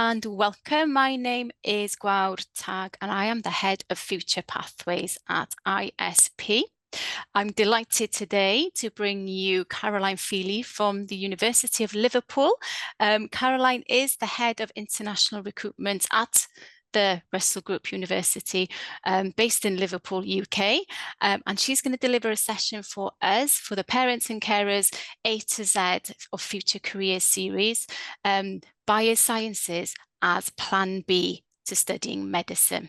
and welcome. My name is Gwawr Tag and I am the Head of Future Pathways at ISP. I'm delighted today to bring you Caroline Feely from the University of Liverpool. Caroline is the Head of International Recruitment at the Russell Group University based in Liverpool, UK. And she's going to deliver a session for us, for the Parents and Carers A to Z of Future Careers series, Biosciences as Plan B to studying medicine.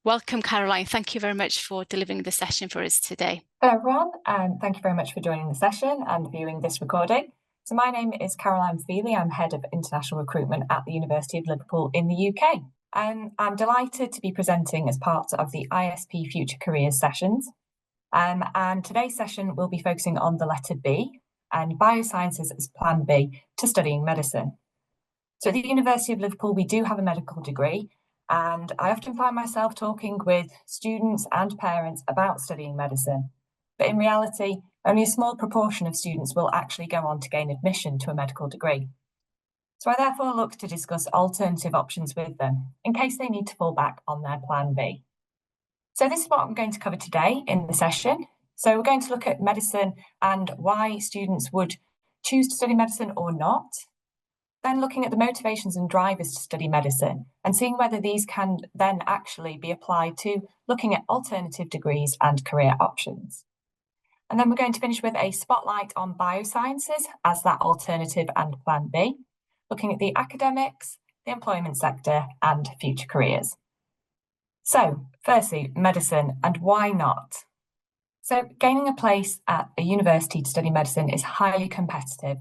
Welcome, Caroline. Thank you very much for delivering the session for us today. Hello, everyone, and thank you very much for joining the session and viewing this recording. So my name is Caroline Feely. I'm Head of International Recruitment at the University of Liverpool in the UK. And I'm delighted to be presenting as part of the ISP Future Careers sessions. And today's session will be focusing on the letter B and biosciences as Plan B to studying medicine. So at the University of Liverpool, we do have a medical degree, and I often find myself talking with students and parents about studying medicine. But in reality, only a small proportion of students will actually go on to gain admission to a medical degree. So I therefore look to discuss alternative options with them in case they need to fall back on their Plan B. So this is what I'm going to cover today in the session. So we're going to look at medicine and why students would choose to study medicine or not. Then looking at the motivations and drivers to study medicine and seeing whether these can then actually be applied to looking at alternative degrees and career options. And then we're going to finish with a spotlight on biosciences as that alternative and Plan B, looking at the academics, the employment sector, and future careers. So, firstly, medicine and why not? So, gaining a place at a university to study medicine is highly competitive.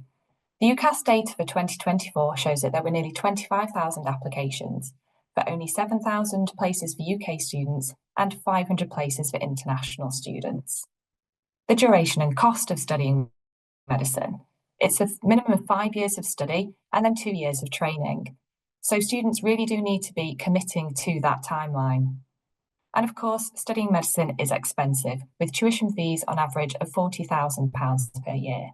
The UCAS data for 2024 shows that there were nearly 25,000 applications, but only 7,000 places for UK students and 500 places for international students. The duration and cost of studying medicine. It's a minimum of 5 years of study and then 2 years of training. So students really do need to be committing to that timeline. And of course, studying medicine is expensive, with tuition fees on average of £40,000 per year.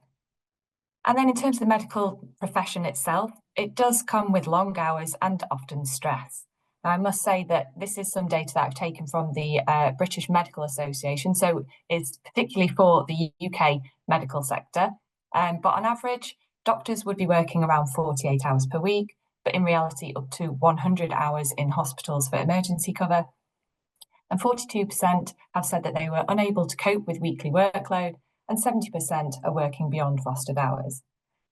And then in terms of the medical profession itself, it does come with long hours and often stress. Now, I must say that this is some data that I've taken from the British Medical Association, so it's particularly for the UK medical sector. But on average, doctors would be working around 48 hours per week, but in reality, up to 100 hours in hospitals for emergency cover. And 42% have said that they were unable to cope with weekly workload, and 70% are working beyond rostered hours.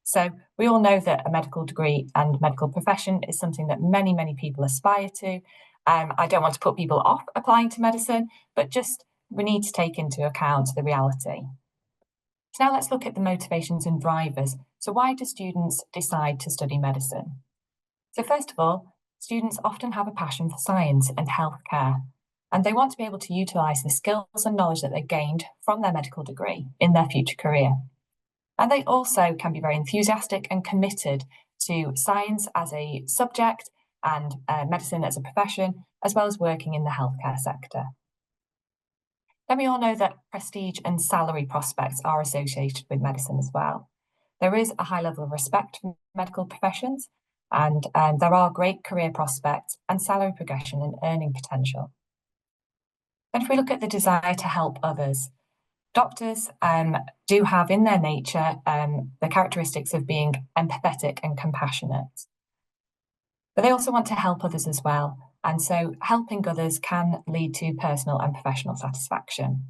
So we all know that a medical degree and medical profession is something that many, many people aspire to. I don't want to put people off applying to medicine, but just we need to take into account the reality. So now let's look at the motivations and drivers. So why do students decide to study medicine? So first of all, students often have a passion for science and healthcare, and they want to be able to utilise the skills and knowledge that they gained from their medical degree in their future career. And they also can be very enthusiastic and committed to science as a subject and medicine as a profession, as well as working in the healthcare sector. Then we all know that prestige and salary prospects are associated with medicine as well. There is a high level of respect for medical professions, and there are great career prospects and salary progression and earning potential. And if we look at the desire to help others, doctors do have in their nature the characteristics of being empathetic and compassionate. But they also want to help others as well. And so helping others can lead to personal and professional satisfaction.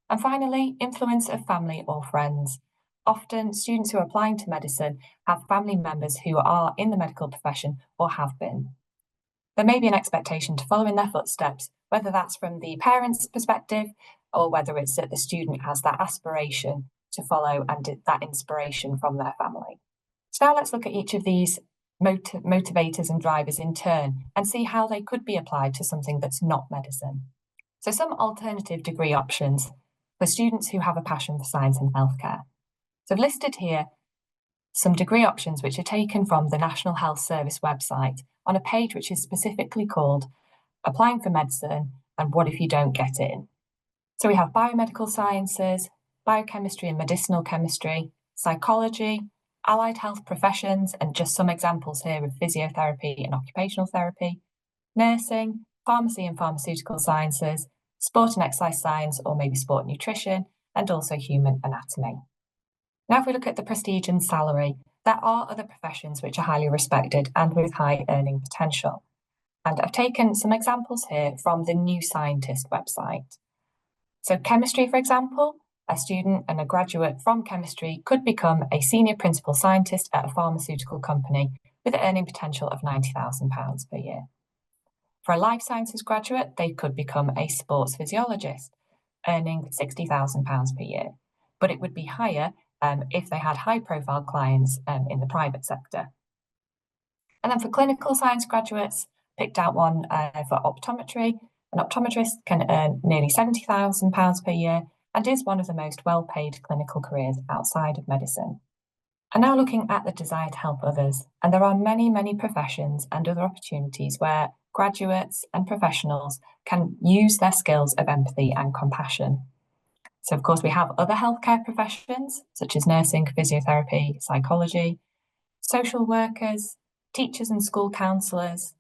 And finally, influence of family or friends. Often students who are applying to medicine have family members who are in the medical profession or have been. There may be an expectation to follow in their footsteps, whether that's from the parents' perspective or whether it's that the student has that aspiration to follow and that inspiration from their family. So now let's look at each of these motivators and drivers in turn and see how they could be applied to something that's not medicine. So some alternative degree options for students who have a passion for science and healthcare. So I've listed here some degree options which are taken from the National Health Service website on a page which is specifically called Applying for Medicine and What If You Don't Get In? So we have biomedical sciences, biochemistry and medicinal chemistry, psychology, allied health professions, and just some examples here of physiotherapy and occupational therapy, nursing, pharmacy and pharmaceutical sciences, sport and exercise science, or maybe sport nutrition, and also human anatomy. Now, if we look at the prestige and salary, there are other professions which are highly respected and with high earning potential. And I've taken some examples here from the New Scientist website. So chemistry, for example, a student and a graduate from chemistry could become a senior principal scientist at a pharmaceutical company with an earning potential of £90,000 per year. For a life sciences graduate, they could become a sports physiologist, earning £60,000 per year, but it would be higher if they had high-profile clients in the private sector. And then for clinical science graduates, picked out one for optometry. An optometrist can earn nearly £70,000 per year and is one of the most well-paid clinical careers outside of medicine. And now looking at the desire to help others, and there are many, many professions and other opportunities where graduates and professionals can use their skills of empathy and compassion. So, of course, we have other healthcare professions, such as nursing, physiotherapy, psychology, social workers, teachers and school counsellors,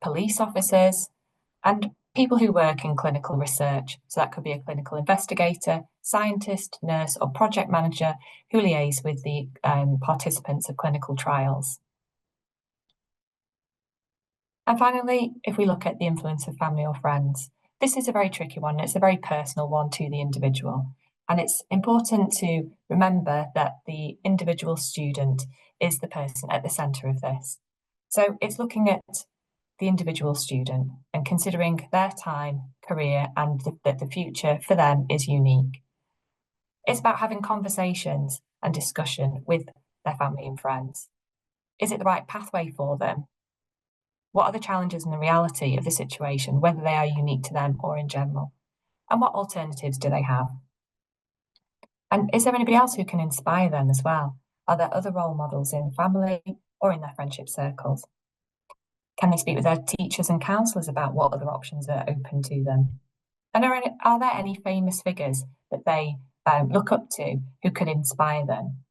police officers, and people who work in clinical research. So that could be a clinical investigator, scientist, nurse, or project manager who liaise with the participants of clinical trials. And finally, if we look at the influence of family or friends, this is a very tricky one. It's a very personal one to the individual. And it's important to remember that the individual student is the person at the centre of this. So it's looking at the individual student and considering their time, career, and that the future for them is unique. It's about having conversations and discussion with their family and friends. Is it the right pathway for them? What are the challenges and the reality of the situation, whether they are unique to them or in general? And what alternatives do they have? And is there anybody else who can inspire them as well? Are there other role models in family or in their friendship circles? Can they speak with their teachers and counsellors about what other options are open to them? And are there any famous figures that they look up to who could inspire them?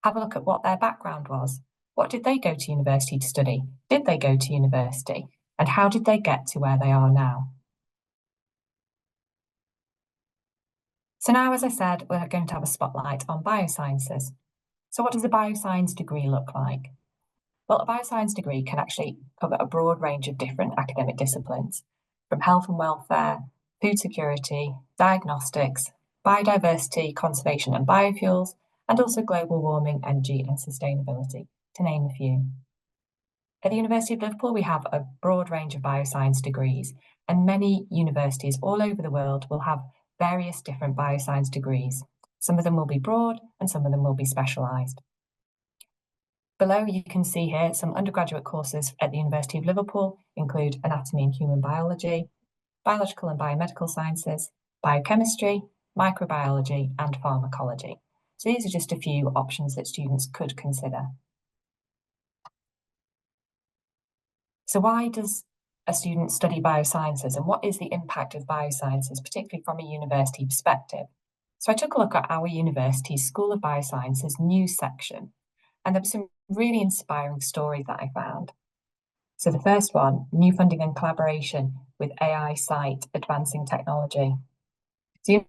Have a look at what their background was. What did they go to university to study? Did they go to university? And how did they get to where they are now? So now, as I said, we're going to have a spotlight on biosciences. So what does a bioscience degree look like? Well, a bioscience degree can actually cover a broad range of different academic disciplines, from health and welfare, food security, diagnostics, biodiversity, conservation and biofuels, and also global warming, energy and sustainability, to name a few. At the University of Liverpool, we have a broad range of bioscience degrees, and many universities all over the world will have various different bioscience degrees. Some of them will be broad and some of them will be specialised. Below, you can see here some undergraduate courses at the University of Liverpool include anatomy and human biology, biological and biomedical sciences, biochemistry, microbiology, and pharmacology. So these are just a few options that students could consider. So why does a student study biosciences, and what is the impact of biosciences, particularly from a university perspective? So I took a look at our university's School of Biosciences news section, and there were some really inspiring stories that I found. So the first one, new funding and collaboration with AI Site Advancing Technology. So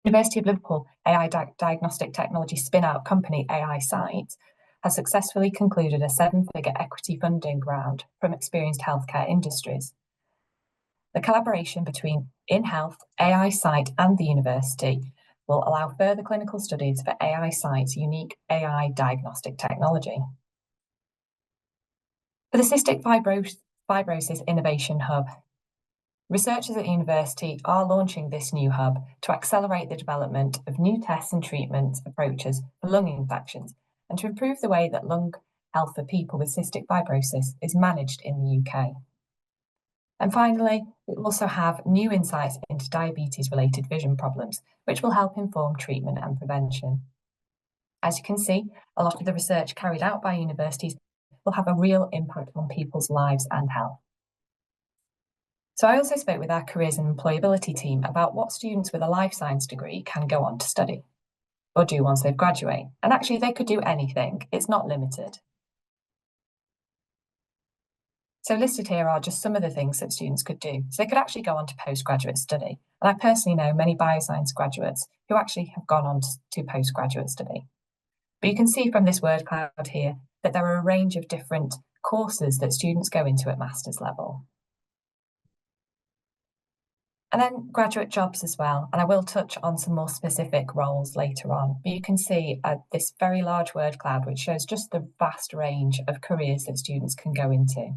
University of Liverpool AI diagnostic technology spin-out company AI Site has successfully concluded a 7-figure equity funding round from experienced healthcare industries. The collaboration between InHealth, AI Site and the university will allow further clinical studies for AI Site's unique AI diagnostic technology. For the Cystic Fibrosis Innovation Hub, researchers at the university are launching this new hub to accelerate the development of new tests and treatment approaches for lung infections and to improve the way that lung health for people with cystic fibrosis is managed in the UK. And finally, we also have new insights into diabetes-related vision problems, which will help inform treatment and prevention. As you can see, a lot of the research carried out by universities will have a real impact on people's lives and health. So I also spoke with our careers and employability team about what students with a life science degree can go on to study. or do once they graduate. And actually they could do anything, it's not limited. So listed here are just some of the things that students could do. So they could actually go on to postgraduate study. And I personally know many bioscience graduates who actually have gone on to postgraduate study. But you can see from this word cloud here that there are a range of different courses that students go into at master's level. And then graduate jobs as well. And I will touch on some more specific roles later on. But you can see this very large word cloud, which shows just the vast range of careers that students can go into.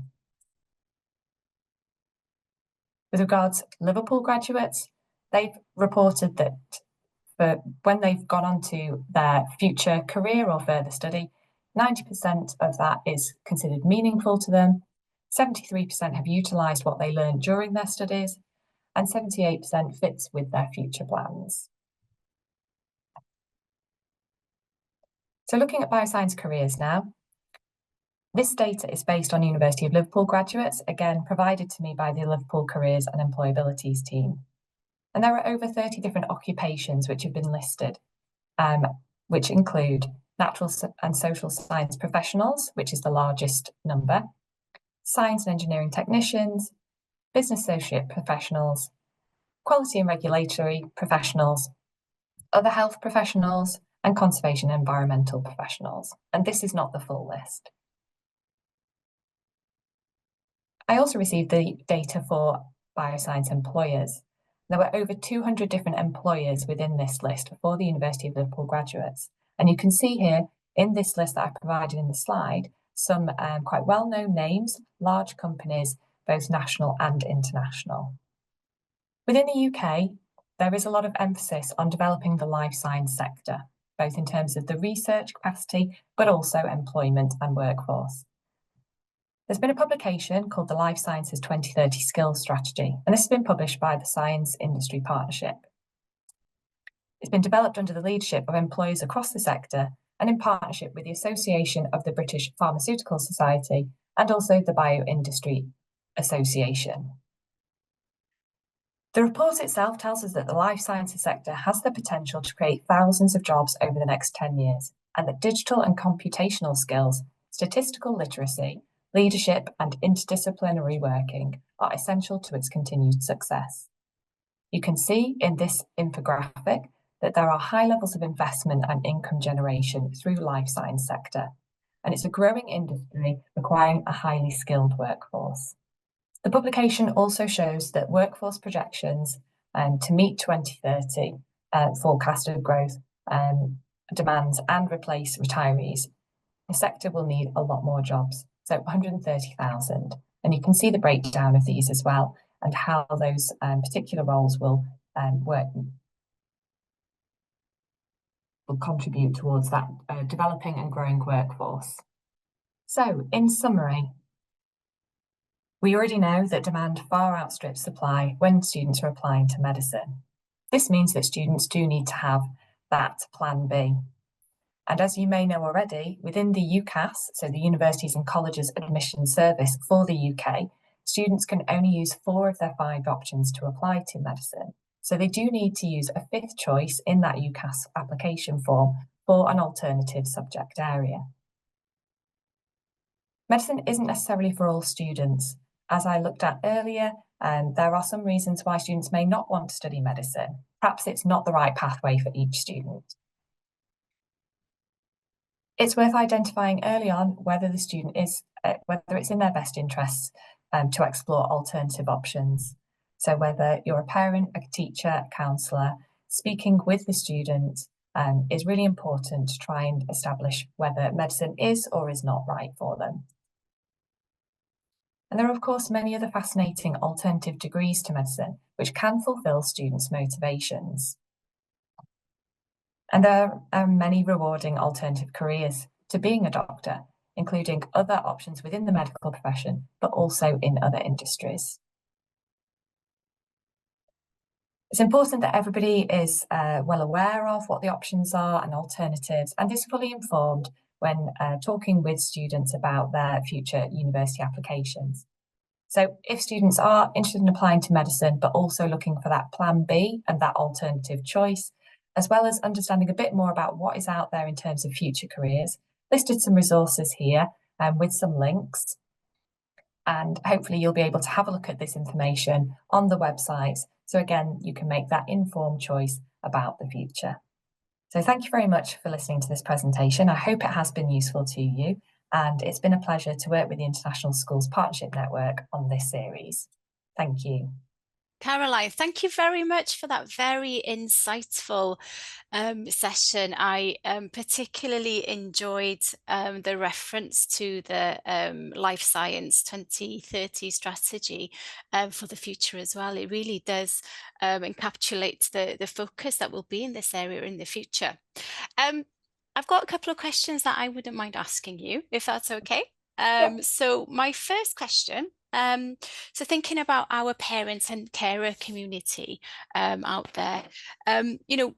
With regards to Liverpool graduates, they've reported that when they've gone on to their future career or further study, 90% of that is considered meaningful to them, 73% have utilised what they learned during their studies, and 78% fits with their future plans. So looking at bioscience careers now, this data is based on University of Liverpool graduates, again provided to me by the Liverpool Careers and Employabilities team. And there are over 30 different occupations which have been listed, which include natural and social science professionals, which is the largest number, science and engineering technicians, business associate professionals, quality and regulatory professionals, other health professionals, and conservation and environmental professionals. And this is not the full list. I also received the data for bioscience employers. There were over 200 different employers within this list for the University of Liverpool graduates. And you can see here in this list that I provided in the slide, some quite well-known names, large companies, both national and international. Within the UK, there is a lot of emphasis on developing the life science sector, both in terms of the research capacity, but also employment and workforce. There's been a publication called the Life Sciences 2030 Skills Strategy, and this has been published by the Science Industry Partnership. It's been developed under the leadership of employers across the sector and in partnership with the Association of the British Pharmaceutical Society and also the Bioindustry Association. The report itself tells us that the life sciences sector has the potential to create thousands of jobs over the next 10 years, and that digital and computational skills, statistical literacy, leadership and interdisciplinary working are essential to its continued success. You can see in this infographic that there are high levels of investment and income generation through life science sector, and it's a growing industry requiring a highly skilled workforce. The publication also shows that workforce projections to meet 2030 forecasted growth demands and replace retirees, the sector will need a lot more jobs. So 130,000. And you can see the breakdown of these as well and how those particular roles will contribute towards that developing and growing workforce. So in summary, we already know that demand far outstrips supply when students are applying to medicine. This means that students do need to have that plan B. And as you may know already, within the UCAS, so the Universities and Colleges Admission Service for the UK, students can only use 4 of their 5 options to apply to medicine. So they do need to use a 5th choice in that UCAS application form for an alternative subject area. Medicine isn't necessarily for all students. As I looked at earlier, there are some reasons why students may not want to study medicine. Perhaps it's not the right pathway for each student. It's worth identifying early on whether the student is, whether it's in their best interests to explore alternative options. So whether you're a parent, a teacher, a counsellor, speaking with the student is really important to try and establish whether medicine is or is not right for them. And there are, of course, many other fascinating alternative degrees to medicine, which can fulfil students' motivations. And there are many rewarding alternative careers to being a doctor, including other options within the medical profession, but also in other industries. It's important that everybody is well aware of what the options are and alternatives, and is fully informed when talking with students about their future university applications. So if students are interested in applying to medicine, but also looking for that plan B and that alternative choice, as well as understanding a bit more about what is out there in terms of future careers. Listed some resources here with some links. And hopefully you'll be able to have a look at this information on the websites. So again, you can make that informed choice about the future. So thank you very much for listening to this presentation. I hope it has been useful to you, and it's been a pleasure to work with the International Schools Partnership Network on this series. Thank you. Caroline, thank you very much for that very insightful session. I particularly enjoyed the reference to the Life Science 2030 strategy for the future as well. It really does encapsulate the focus that will be in this area in the future. I've got a couple of questions that I wouldn't mind asking you, if that's okay. So my first question, so thinking about our parents and carer community out there, you know,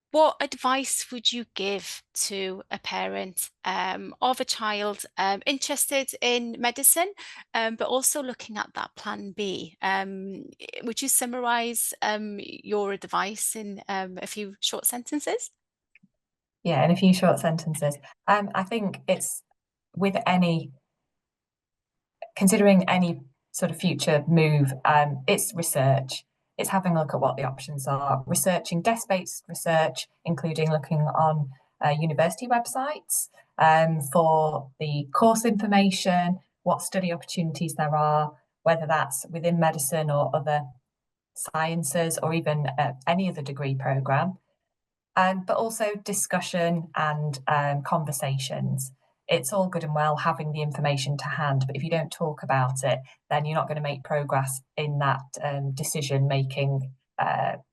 what advice would you give to a parent of a child interested in medicine, but also looking at that plan B? Would you summarize your advice in a few short sentences? Yeah, in a few short sentences. I think it's with considering any sort of future move, it's research. It's having a look at what the options are, researching desk-based research, including looking on university websites for the course information, what study opportunities there are, whether that's within medicine or other sciences or even any other degree programme. But also discussion and conversations. It's all good and well having the information to hand, but if you don't talk about it, then you're not going to make progress in that decision-making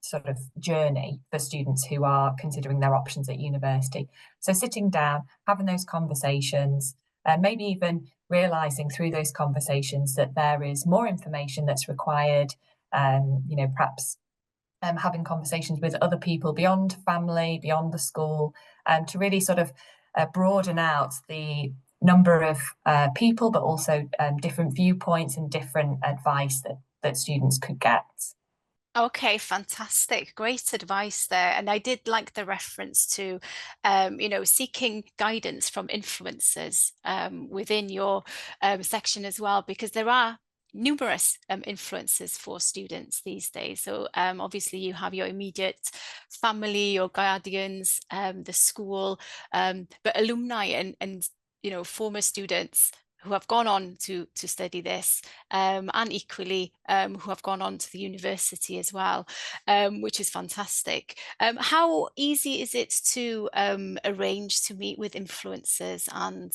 sort of journey for students who are considering their options at university. So sitting down, having those conversations, and maybe even realising through those conversations that there is more information that's required, perhaps having conversations with other people beyond family, beyond the school, to really sort of broaden out the number of people, but also different viewpoints and different advice that students could get. Okay, fantastic. Great advice there. And I did like the reference to, seeking guidance from influencers within your section as well, because there are numerous influences for students these days. So obviously you have your immediate family, your guardians, the school, but alumni and former students who have gone on to study this, and equally who have gone on to the university as well, which is fantastic. How easy is it to arrange to meet with influencers and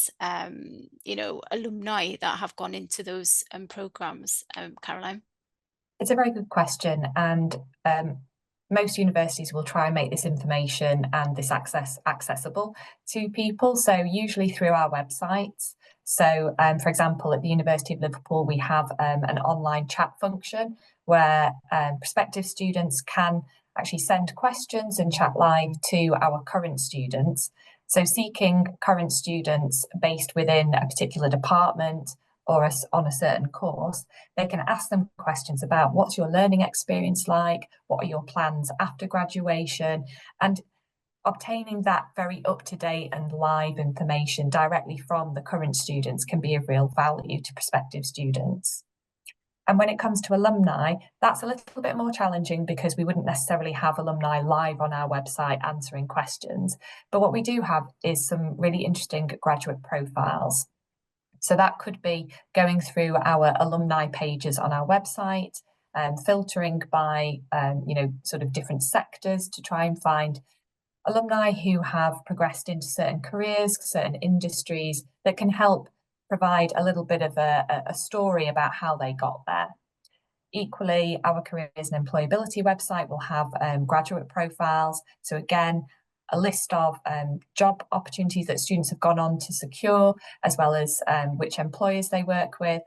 alumni that have gone into those programs, Caroline? It's a very good question, and most universities will try and make this information and this access accessible to people, so usually through our websites. So, for example, at the University of Liverpool, we have an online chat function where prospective students can actually send questions and chat live to our current students. So seeking current students based within a particular department or on a certain course, they can ask them questions about what's your learning experience like, what are your plans after graduation, and obtaining that very up-to-date and live information directly from the current students can be of real value to prospective students. And when it comes to alumni, that's a little bit more challenging because we wouldn't necessarily have alumni live on our website answering questions. But what we do have is some really interesting graduate profiles. So that could be going through our alumni pages on our website, filtering by, sort of different sectors to try and find alumni who have progressed into certain careers, certain industries that can help provide a little bit of a story about how they got there. Equally, our careers and employability website will have graduate profiles. So again, a list of job opportunities that students have gone on to secure, as well as which employers they work with.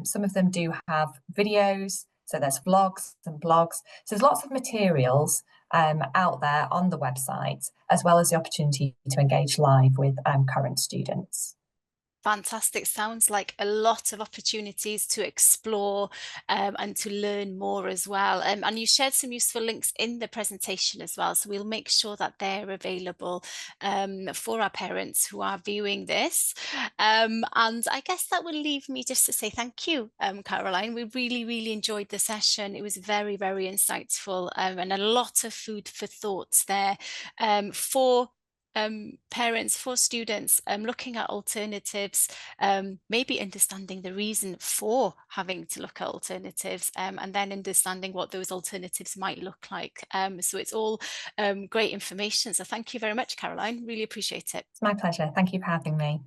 Some of them do have videos, so there's vlogs and blogs. So there's lots of materials out there on the website, as well as the opportunity to engage live with current students. Fantastic. Sounds like a lot of opportunities to explore and to learn more as well. And you shared some useful links in the presentation as well. So we'll make sure that they're available for our parents who are viewing this. And I guess that will leave me just to say thank you, Caroline. We really, really enjoyed the session. It was very, very insightful and a lot of food for thoughts there for parents, for students, looking at alternatives, maybe understanding the reason for having to look at alternatives, and then understanding what those alternatives might look like. So it's all great information. So thank you very much, Caroline. Really appreciate it. It's my pleasure. Thank you for having me.